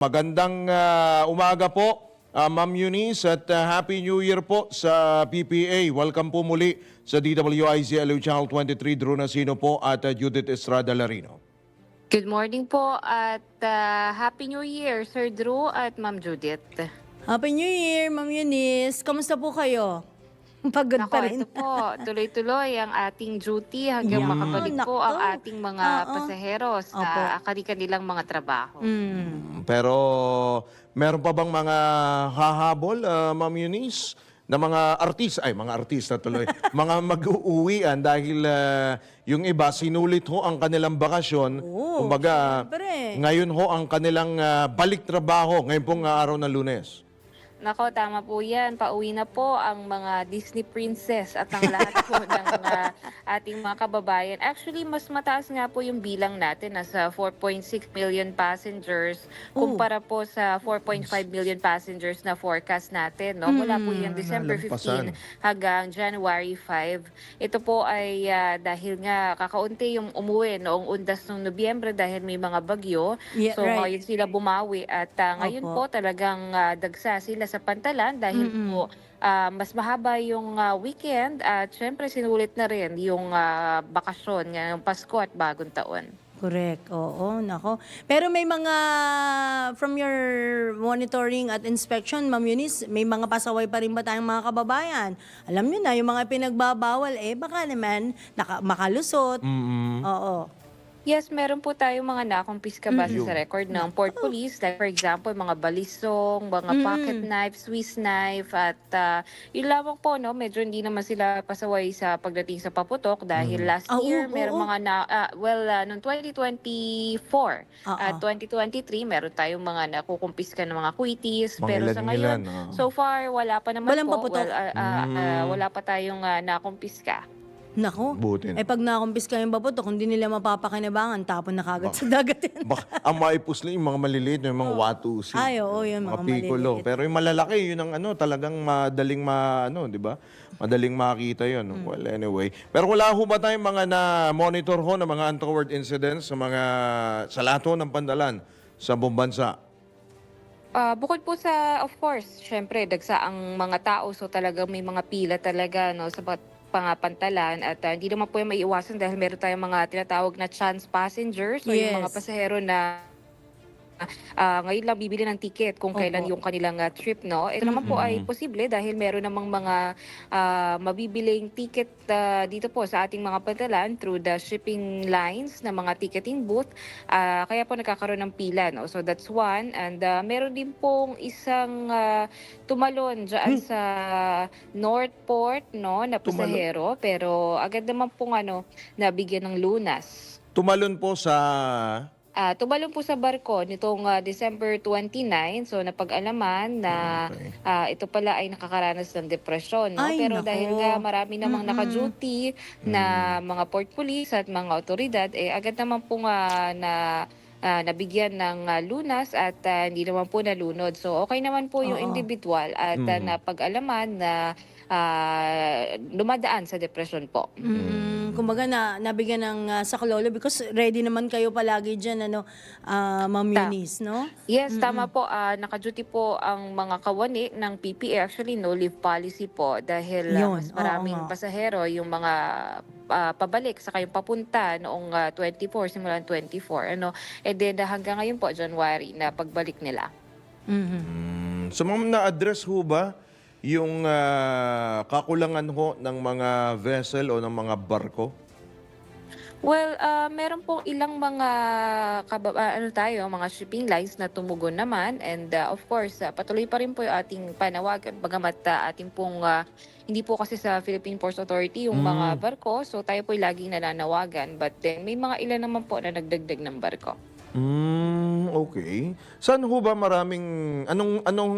Magandang umaga po, Ma'am Eunice, at Happy New Year po sa PPA. Welcome po muli sa DWIZ LU Channel 23, Drew Nasino po at Judith Estrada Larino. Good morning po at Happy New Year, Sir Drew at Ma'am Judith. Happy New Year, Ma'am Eunice. Kamusta po kayo? Pagod Nako, pa rin. ito po, tuloy-tuloy ang ating duty hanggang makabalik po nako. ang ating mga pasaheros sa kanilang mga trabaho. Pero meron pa bang mga hahabol, Ma'am Eunice, na mga artista tuloy, mga mag-uuwian dahil yung iba sinulit ho ang kanilang bakasyon. Kumbaga, syempre. ngayon ho ang kanilang balik trabaho, ngayon pong araw ng Lunes. Nako, tama po yan. Pauwi na po ang mga Disney princess at ang lahat po ng ating mga kababayan. Actually, mas mataas nga po yung bilang natin. Nasa 4.6 million passengers kumpara po sa 4.5 million passengers na forecast natin. No? Mula po yung December 15 hanggang January 5. Ito po ay dahil nga kakaunti yung umuwi noong undas ng Nobyembre dahil may mga bagyo. Yeah, So right. ngayon sila bumawi at ngayon Opo. po talagang dagsa sila sa pantalan dahil po mas mahaba yung weekend at syempre sinulit na rin yung bakasyon ngayong Pasko at Bagong Taon. Correct. Oo, nako. Pero may mga, from your monitoring at inspection, Ma'am Eunice, may mga pasaway pa rin ba tayong mga kababayan? Alam nyo na, yung mga pinagbabawal, baka naman makalusot. Oo. Yes, meron po tayong mga nakumpiska base sa record ng Port Police. Like for example, mga balisong, mga pocket knife, Swiss knife, at yun lamang po, no, medyo hindi naman sila pasaway sa pagdating sa paputok dahil last year, meron mga noong 2024 at 2023, meron tayong mga nakukumpiska ng mga quitties. Pero sa ngayon, so far, wala pa naman Walang po. paputok? Wala pa tayong nakumpiska. Nako. Buti na. Pag nakumpis kayo yung baboto, kung di nila mapapakinabangan, tapon na kagad sa dagat yan. Ang maipus lang yung mga maliliit, yung mga watusi. Ay, oo, yun, mga piccolo. maliliit. Pero yung malalaki, yun ang talagang madaling di ba? Madaling makita yun. Well, anyway. Pero wala ho ba tayong mga na-monitor ho na mga untoward incidents sa lahat ho ng pandalan sa buong bansa? Bukod po sa, of course, syempre, dagsa ang mga tao. So talagang may mga pila talaga no, sa pangapantalan at hindi naman po yung maiiwasan dahil meron tayong mga tinatawag na chance passengers o yung mga Yes. pasahero na ngayon lang bibili ng ticket kung kailan yung kanilang trip, no? Ito naman po ay posible dahil meron namang mga mabibiling ticket dito po sa ating mga pantalan through the shipping lines na mga ticketing booth. Kaya po nagkakaroon ng pila, no? So that's one. And meron din pong isang tumalon dyan sa Northport, no, na pasahero. Pero agad naman pong nabigyan ng lunas. Tumalon po sa... Tumalon po sa barko nitong December 29. So napag-alaman na ito pala ay nakakaranas ng depresyon. No? Ay, Pero nako. dahil nga marami namang naka-duty na mga port police at mga otoridad, agad naman po nabigyan ng lunas at hindi naman po nalunod. So okay naman po yung individual at napag-alaman na lumadaan sa depression po. Kumbaga nabigyan ng saklolo because ready naman kayo palagi dyan, Ma'am Eunice, no? Yes, tama po. Naka-duty po ang mga kawani ng PPA. Actually, no leave policy po dahil Yun, mas maraming oo nga. pasahero yung mga pabalik sa kayong papunta noong 24, simulan 24. And then hanggang ngayon po, January, na pagbalik nila. So ma'am, na-address ho ba yung kakulangan ho ng mga vessel o ng mga barko? Well, meron pong ilang mga mga shipping lines na tumugon naman and of course, patuloy pa rin po yung ating panawagan bagamat ating pong hindi po kasi sa Philippine Ports Authority yung mga barko, so tayo po laging nananawagan but then may mga ilan naman po na nagdagdag ng barko. Okay. Saan ho ba anong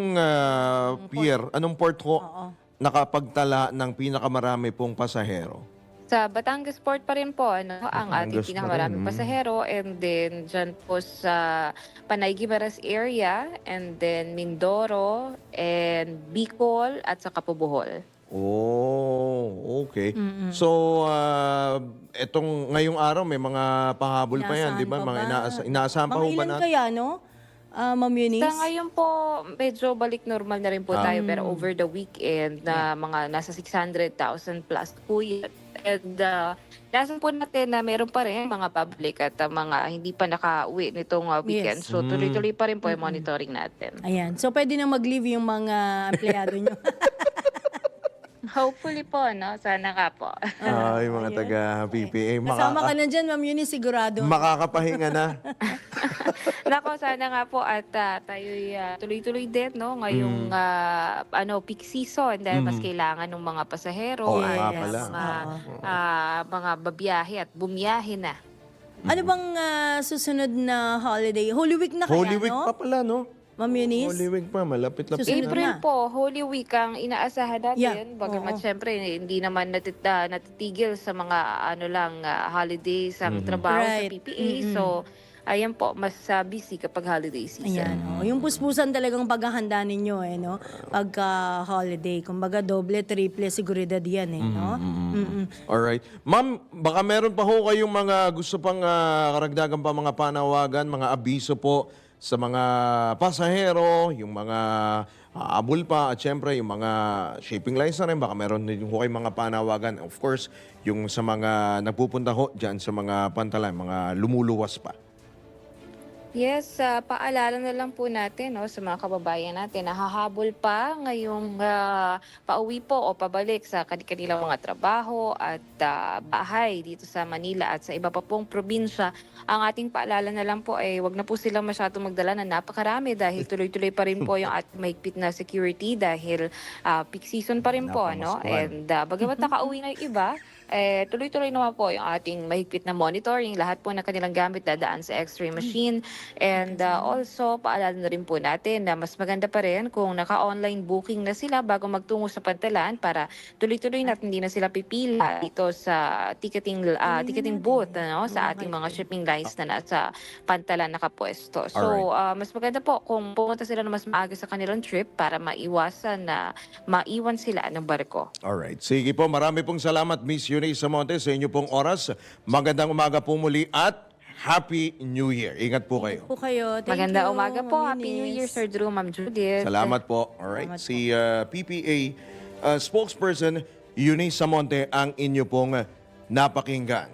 pier, anong port ho nakapagtala ng pinakamarami pong pasahero? Sa Batangas Port pa rin po ang ating Batangas pa pinakamaraming rin, pasahero and then dyan po sa Panay Guimaras area and then Mindoro and Bicol at sa Bohol. Oh, okay. So, etong ngayong araw may mga pahabol pa yan, Inaasahan di ba? pa Mga ba? inaasahan pa Mga ho ba ilan natin? kaya, no? Ma'am Eunice? Sa ngayon po, medyo balik normal na rin po tayo pero over the weekend na mga nasa 600,000 plus po yan. And nasa po natin na meron pa rin mga public at mga hindi pa nakauwi nitong weekend. Yes. So tuloy-tuloy pa rin po yung monitoring natin. Ayan. So, pwede nang mag-leave yung mga empleyado nyo. Hopefully po, no? Sana nga po. Ay, mga taga-PPA. Kasama ka na dyan, Ma'am Eunice, sigurado. Makakapahinga na. Nako, sana nga po at tayo'y tuloy-tuloy din, no? Ngayong peak season dahil mas kailangan ng mga pasahero Oo at nga pala. mga babiyahe at bumiyahe na. Ano bang susunod na holiday? Holy Week na kaya, Holy Week no? pa pala, no? Ma'am Eunice? Holy Week pa, malapit-lapit Susunod na. April na. po, Holy Week ang inaasahan Yeah, natin. Bagamat oo. syempre hindi naman natitigil sa mga holidays ang trabaho sa Right. PPA. So, ayan po, mas busy kapag holiday season. Ayan, yung puspusan talagang paghahanda ninyo, no? Pagka-holiday. Kumbaga, doble, triple, seguridad yan, no? Alright. Ma'am, baka meron pa ho kayong mga gusto pang karagdagan pa mga panawagan, mga abiso po sa mga pasahero, yung mga abol pa, at syempre yung mga shipping lines na rin, baka meron din ho kayong mga panawagan. Of course, yung sa mga nagpupunta ho dyan sa mga pantalan, mga lumuluwas pa. Yes, paalala na lang po natin sa mga kababayan natin na hahabol pa ngayong pauwi po o pabalik sa kanilang mga trabaho at bahay dito sa Manila at sa iba pa pong probinsya. Ang ating paalala na lang po ay wag na po silang masyadong magdala na napakarami dahil tuloy-tuloy pa rin po yung ating mahigpit na security dahil peak season pa rin po. No? And bagamat nakauwi na yung iba, tuloy-tuloy naman po yung ating mahigpit na monitoring. Lahat po na kanilang gamit dadaan sa x-ray machine. And also, paalala na rin po natin na mas maganda pa rin kung naka-online booking na sila bago magtungo sa pantalan para tuloy-tuloy na hindi na sila pipila dito sa ticketing booth sa ating mga shipping lines na nasa pantalan nakapwesto. So, mas maganda po kung pumunta sila na mas maaga sa kanilang trip para maiwasan na maiwan sila ng barko. Alright. Sige po, marami pong salamat, Miss Eunice Samonte, sa inyo pong oras. Magandang umaga po muli at Happy New Year. Ingat po kayo. Po kayo. Thank Maganda you, umaga po. Ma'am Happy New Year, Eunice. Sir Drew, Ma'am Judith. Salamat po. Alright. Salamat Si PPA spokesperson Eunice Samonte ang inyo pong napakinggan.